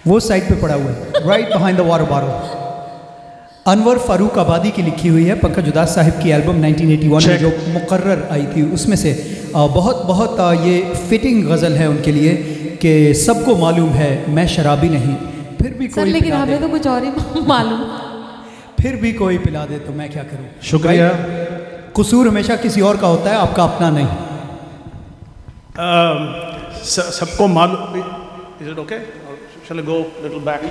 वो साइड पे पड़ा हुआ है, right behind the water bottle. Anwar Farooq आबादी की लिखी हुई है, पंकज उदास साहिब की एल्बम 1981 में जो मुकर्रर आई थी उसमें से बहुत बहुत ये फिटिंग गज़ल है उनके लिए कि सबको मालूम है मैं शराबी नहीं, फिर भी कोई लेकिन हमें तो कुछ और ही मालूम, फिर भी कोई पिला दे तो मैं क्या करूं। शुक्रिया। कसूर हमेशा किसी और का होता है, आपका अपना नहीं। सबको मालूम। Is it okay? Shall I go little back?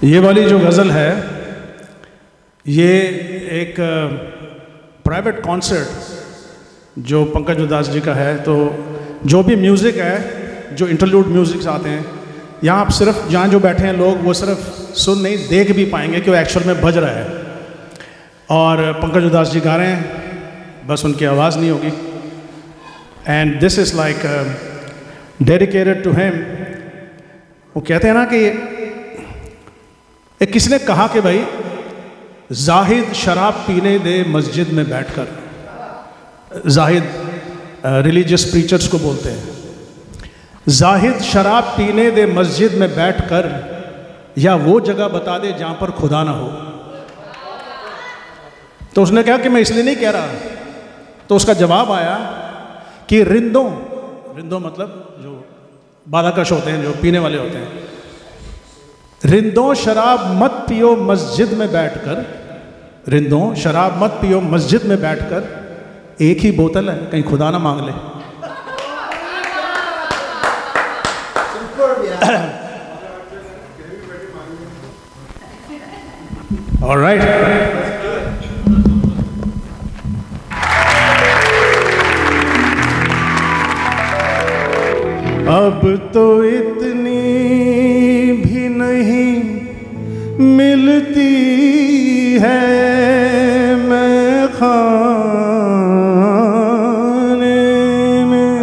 ये वाली जो गज़ल है ये एक प्राइवेट कॉन्सर्ट जो पंकज उदास जी का है, तो जो भी म्यूज़िक है, जो इंटरलूड म्यूज़िक्स आते हैं, यहाँ आप सिर्फ जहाँ जो बैठे हैं लोग वो सिर्फ सुन नहीं देख भी पाएंगे कि वो एक्चुअल में बज रहा है। और पंकज उदास जी गा रहे हैं, बस उनकी आवाज़ नहीं होगी। And this is like dedicated to him. वो कहते हैं ना कि एक किसने कहा कि भाई जाहिद शराब पीने दे मस्जिद में बैठकर। जाहिद रिलीजियस प्रीचर्स को बोलते हैं, जाहिद शराब पीने दे मस्जिद में बैठकर, या वो जगह बता दे जहां पर खुदा ना हो। तो उसने कहा कि मैं इसलिए नहीं कह रहा। तो उसका जवाब आया कि रिंदों मतलब जो बालाकश होते हैं, जो पीने वाले होते हैं, रिंदों शराब मत पियो मस्जिद में बैठकर, रिंदों शराब मत पियो मस्जिद में बैठकर, एक ही बोतल है कहीं खुदा ना मांग ले। ऑलराइट। अब तो इतनी भी नहीं मिलती है मैं खाने में,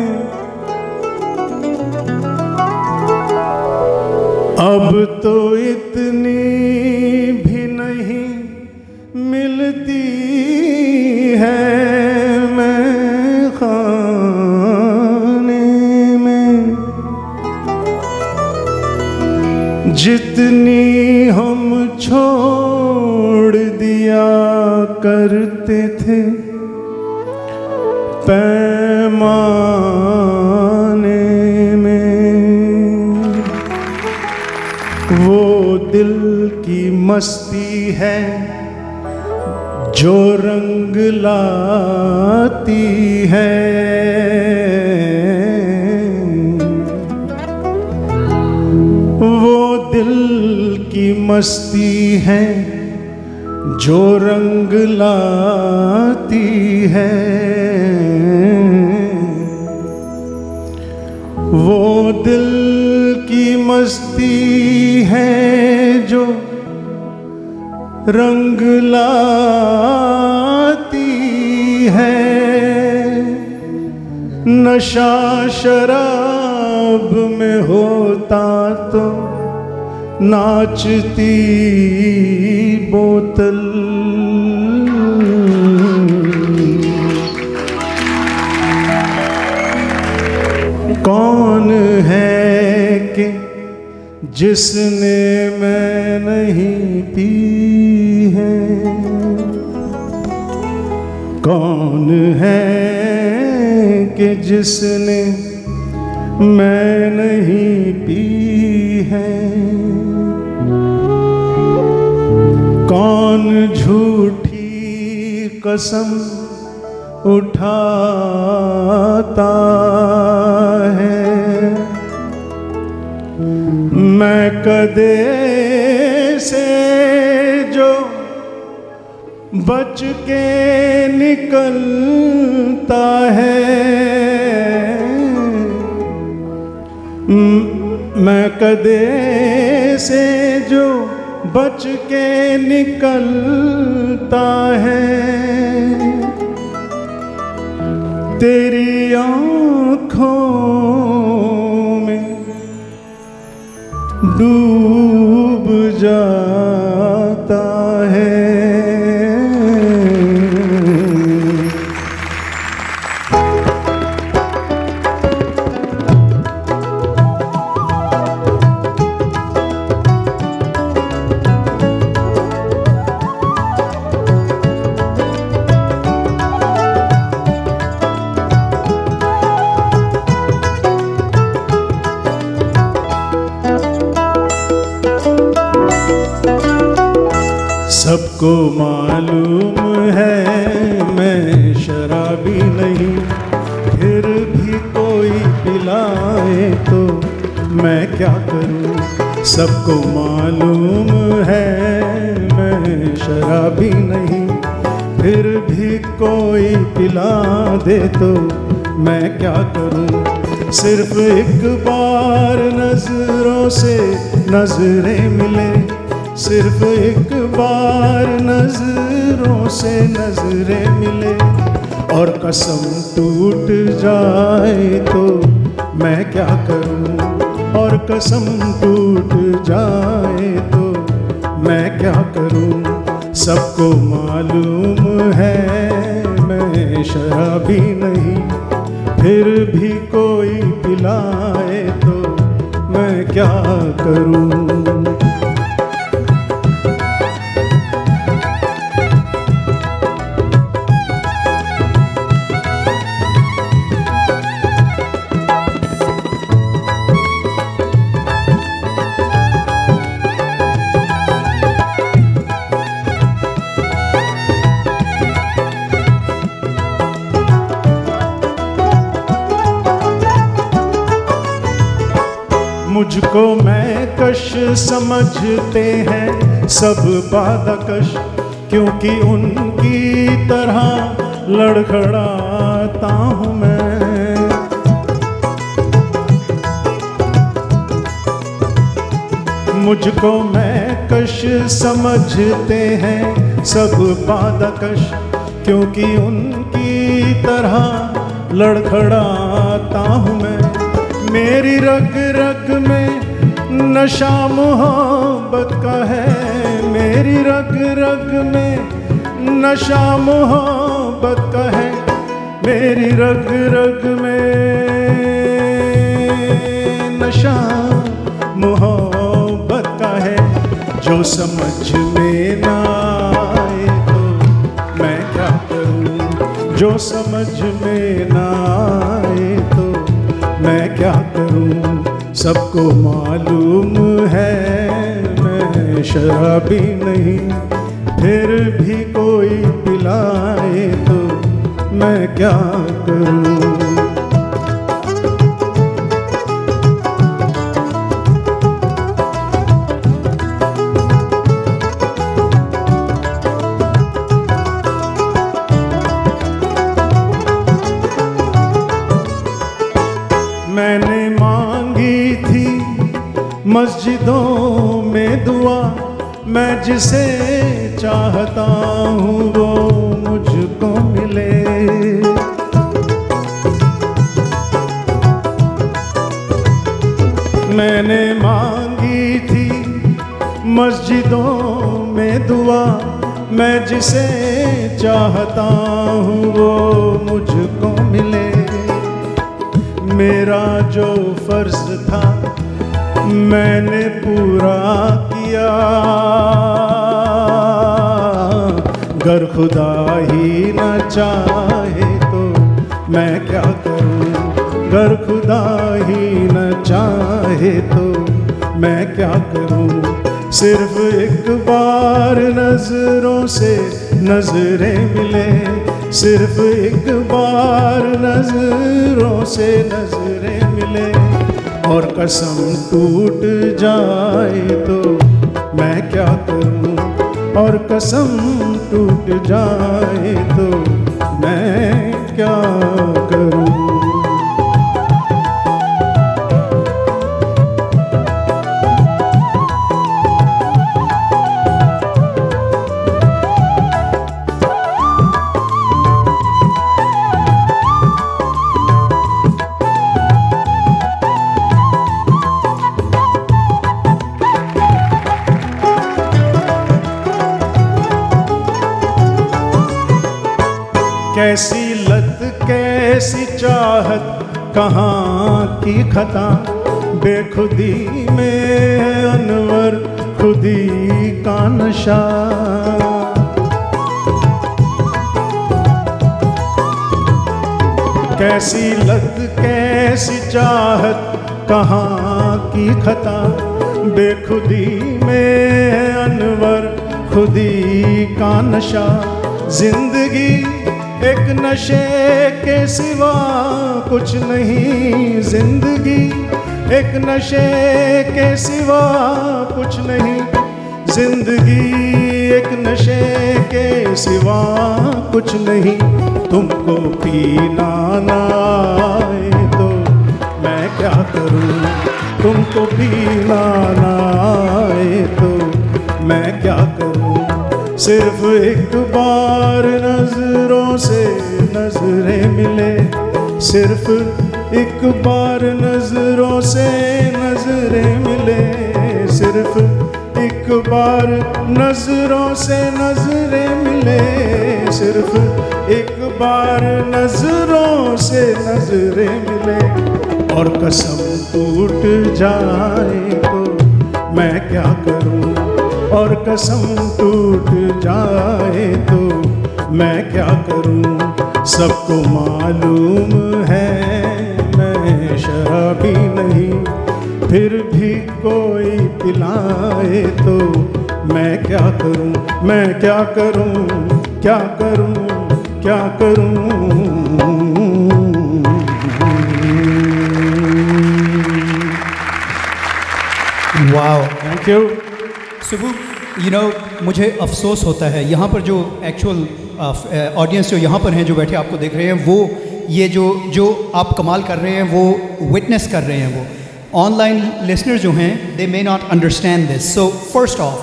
अब तो इतनी भी नहीं मिलती है मैं खाने में, जितनी हम छोड़ दिया करते थे पैमाने में, वो दिल की मस्ती है जो रंग लाती है, वो दिल की मस्ती है जो रंग लाती है, वो दिल की मस्ती है जो रंग लाती है, नशा शराब में होता तो नाचती बोतल, कौन है कि जिसने मैं नहीं पी है, कौन है कि जिसने मैं नहीं पी है, कौन झूठी कसम उठाता है, मैं कदे से जो बच के निकलता है, मैं कदे से जो बच के निकलता है, तेरी आँखों में डूब जाता है। सबको मालूम है मैं शराबी नहीं, फिर भी कोई पिलाए तो मैं क्या करूं। सबको मालूम है मैं शराबी नहीं, फिर भी कोई पिला दे तो मैं क्या करूं। सिर्फ एक बार नजरों से नजरें मिले, सिर्फ एक बार नजरों से नजरें मिले, और कसम टूट जाए तो मैं क्या करूं। और कसम टूट जाए तो मैं क्या करूं। सबको मालूम है मैं शराबी नहीं, फिर भी कोई पिलाए तो मैं क्या करूं। मुझको मैं कश समझते हैं सब बादकश, क्योंकि उनकी तरह लड़खड़ाता हूँ मैं। मुझको मैं कश समझते हैं सब बादकश, क्योंकि उनकी तरह लड़खड़ाता हूँ मैं। मेरी रग रग में नशा मोहब्बत का है, मेरी रग रग में नशा मोहब्बत का है, मेरी रग रग में नशा मोहब्बत का है। जो समझ में ना आए तो मैं क्या करूं, जो समझ में ना आए तो मैं क्या करूं। सबको मालूम है मैं शराबी नहीं, फिर भी कोई पिलाए तो मैं क्या करूं। मैंने मांगी थी मस्जिदों में दुआ, मैं जिसे चाहता हूँ वो मुझको मिले। मैंने मांगी थी मस्जिदों में दुआ, मैं जिसे चाहता हूँ वो मुझको मिले। मेरा जो फर्ज था मैंने पूरा किया, गर खुदा ही न चाहे तो मैं क्या करूं। गर खुदा ही न चाहे तो मैं क्या करूं। सिर्फ एक बार नजरों से नजरें मिले, सिर्फ एक बार नजरों से नजरें मिले, और कसम टूट जाए तो मैं क्या करूं। और कसम टूट जाए तो मैं क्या करूं। कैसी लत कैसी चाहत कहाँ की खता, बेखुदी में अनवर खुदी का नशा। कैसी लत कैसी चाहत कहाँ की खता, बेखुदी में अनवर खुदी का नशा, जिंदगी एक नशे के सिवा कुछ नहीं, जिंदगी एक नशे के सिवा कुछ नहीं, जिंदगी एक नशे के सिवा कुछ नहीं। तुमको पीना ना आए तो मैं क्या करूं, तुमको पीना ना आए तो मैं क्या करूं। सिर्फ एक बार नजरों से नजरें मिले, सिर्फ एक बार नजरों से नजरें मिले, सिर्फ एक बार नजरों से नजरें मिले, सिर्फ एक बार नजरों से नजरें मिले। और कसम टूट जाए तो मैं क्या करूं, और कसम टूट जाए तो मैं क्या करूं। सबको मालूम है मैं शराबी नहीं, फिर भी कोई पिलाए तो मैं क्या करूं, मैं क्या करूं, क्या करूं, क्या करूं। Wow, thank you. सुबु, मुझे अफसोस होता है यहाँ पर जो एक्चुअल ऑडियंस जो यहाँ पर हैं, जो बैठे आपको देख रहे हैं, वो ये जो आप कमाल कर रहे हैं वो विटनेस कर रहे हैं। वो ऑनलाइन लिसनर जो हैं, they may not understand this. So first off,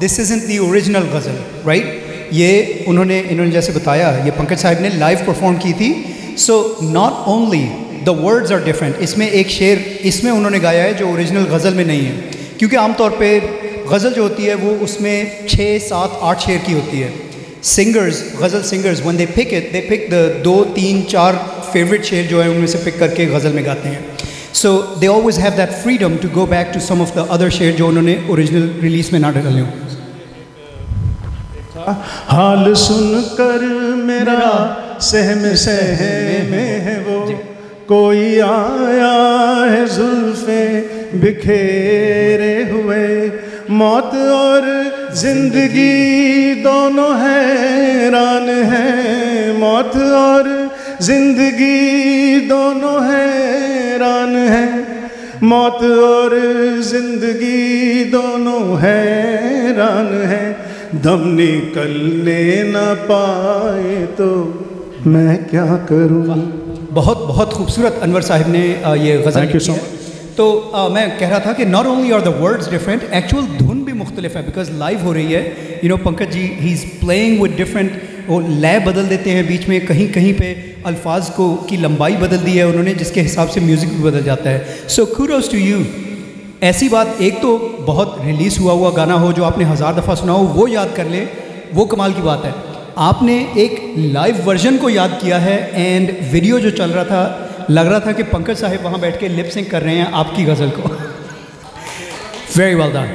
this isn't the original ghazal, right? ये इन्होंने जैसे बताया, ये पंकज साहब ने लाइव परफॉर्म की थी। So not only the words are different, इसमें एक शेर इसमें उन्होंने गाया है जो ओरिजिनल गज़ल में नहीं है, क्योंकि आमतौर पर गज़ल जो होती है वो उसमें 6, 7, 8 शेर की होती है। Singers, ghazal singers, when they pick it, they pick the 2, 3, 4 favourite शेर जो है उनमें से पिक करके गज़ल में गाते हैं। So they always have that freedom to go back to some of the other शेर जो उन्होंने ओरिजिनल रिलीज में ना डाले हों। हाल सुनकर मेरा सहम सहमे है वो, कोई आया है जुल्फे बिखेरे हुए, मौत और जिंदगी दोनों हैरान हैं, मौत और जिंदगी दोनों हैरान हैं, मौत और जिंदगी दोनों हैरान हैं। दम निकलने न पाए तो मैं क्या करूं। बहुत बहुत खूबसूरत अनवर साहब ने ये गज़ल लिखी है। तो मैं कह रहा था कि not only are the words different, actual धुन भी मुख्तलिफ है, बिकॉज लाइव हो रही है। Pankaj ji he is playing with different, वो लय बदल देते हैं बीच में, कहीं कहीं पे अल्फाज की लंबाई बदल दी है उन्होंने, जिसके हिसाब से म्यूज़िक भी बदल जाता है। सो कुडोस टू यू। ऐसी बात, एक तो बहुत रिलीज़ हुआ गाना हो जो आपने 1000 दफ़ा सुना हो वो याद कर लें, वो कमाल की बात है। आपने एक लाइव वर्जन को याद किया है, एंड वीडियो जो चल रहा था, लग रहा था कि पंकज साहिब वहाँ बैठ के लिप सिंक कर रहे हैं आपकी गज़ल को। Very well done.